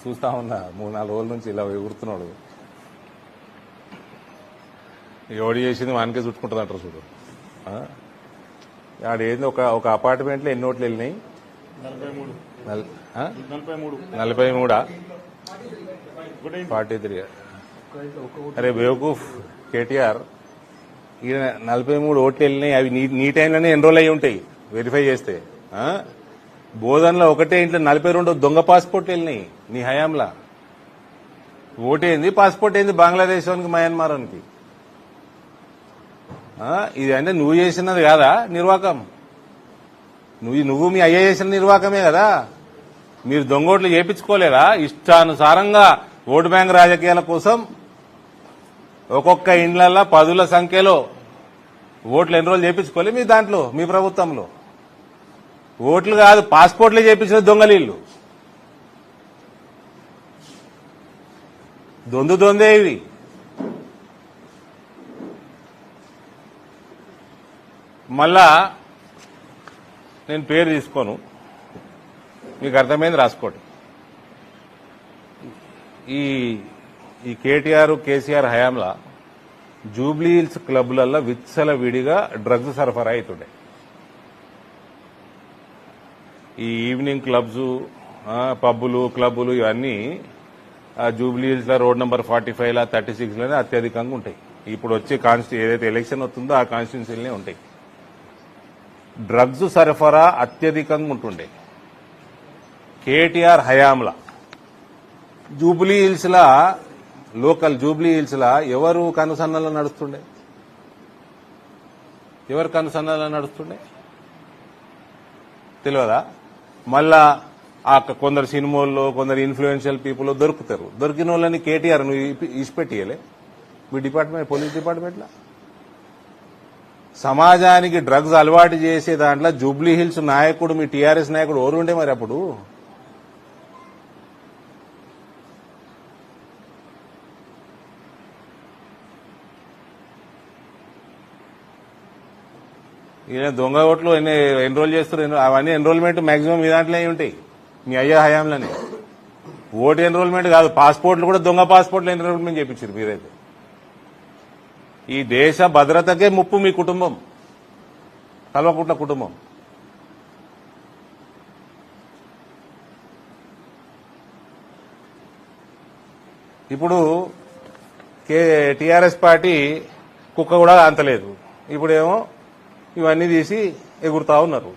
చూస్తా ఉన్నా 3-4 రోజుల నుంచి ఇలా ఎగురుతున్నాడు. ఎవడు చేసింది వానికే చుట్టుకుంటుంది అంటారు చూడు. ఆడేంది ఒక అపార్ట్మెంట్లో ఎన్ని ఓట్లు వెళ్ళినాయి? 43 43 అరే బేవకూఫ్ కేటీఆర్, ఈయన 43 ఓట్లు వెళ్ళినాయి. అవి నీ టైంలోనే ఎన్రోల్ అయ్యి ఉంటాయి వెరిఫై చేస్తే. బోధనలో ఒకటే ఇంట్లో 42 దొంగ పాస్పోర్ట్లు వెళ్ళినాయి నీ హయాంలా. ఓటేంది పాస్పోర్ట్ ఏంది బంగ్లాదేశ్ వానికి మయన్మార్ వానికి? ఇది అంటే నువ్వు చేసినది కాదా నిర్వాకం? నువ్వు మీ అయ్య చేసిన నిర్వాకమే కదా. మీరు దొంగోట్లు చేయించుకోలేదా? ఇష్టానుసారంగా ఓటు బ్యాంక్ రాజకీయాల కోసం ఒక్కొక్క ఇండ్లల్లో 10ల సంఖ్యలో ఓట్లు ఎన్రోల్ చేయించుకోలే మీ దాంట్లో, మీ ప్రభుత్వంలో. ఓట్లు కాదు పాస్పోర్ట్లే చేయించిన దొంగలీళ్ళు. దొందే ఇవి. మళ్ళా నేను పేరు తీసుకోను, మీకు అర్థమైంది రాసుకోండి. ఈ కేటీఆర్ కేసీఆర్ హయాంలా జూబ్లీ హిల్స్ క్లబ్లలో విచ్చల విడిగా డ్రగ్స్ సరఫరా అవుతుండే. ఈ ఈవినింగ్ క్లబ్స్, పబ్బులు, క్లబ్బులు ఇవన్నీ జూబ్లీ హిల్స్ లో రోడ్ నెంబర్ 45 36లోనే అత్యధికంగా ఉంటాయి. ఇప్పుడు వచ్చే ఏదైతే ఎలక్షన్ వస్తుందో ఆ కాన్స్టిట్యున్సీలనే ఉంటాయి. డ్రగ్స్ సరఫరా అత్యధికంగా ఉంటుండే కేటీఆర్ హయాంలా. జూబ్లీ హిల్స్ లా, లోకల్ జూబ్లీ హిల్స్ లా ఎవరు కనుసన్నలో నడుస్తుండే? తెలియదా? మళ్ళా కొందరు సినిమాల్లో, కొందరు ఇన్ఫ్లుయెన్షియల్ పీపుల్ దొరుకుతారు. దొరికిన వాళ్ళని కేటీఆర్ నువ్వు ఇచ్చిపెట్టియలే మీ డిపార్ట్మెంట్, పోలీస్ డిపార్ట్మెంట్లో. సమాజానికి డ్రగ్స్ అలవాటు చేసే దాంట్లో జూబ్లీ హిల్స్ నాయకుడు, మీ టీఆర్ఎస్ నాయకుడు ఎవరుండే మరి అప్పుడు? ఈయన దొంగ ఓట్లు ఎన్రోల్ చేస్తారు. అవన్నీ ఎన్రోల్మెంట్ మాక్సిమం మీ దాంట్లో ఉంటాయి, మీ అయ్యా హయాంలోనే. ఓటు ఎన్రోల్మెంట్ కాదు, పాస్పోర్ట్లు కూడా దొంగ పాస్పోర్ట్లు ఎన్రోల్మెంట్ చేయించారు మీరైతే. ఈ దేశ భద్రతకే ముప్పు మీ కుటుంబం, కల్వకుంట్ల కుటుంబం. ఇప్పుడు టీఆర్ఎస్ పార్టీ కుక్క కూడా అంతలేదు. ఇప్పుడేమో ఇవన్నీ తీసి ఎగురుతా ఉన్నారు.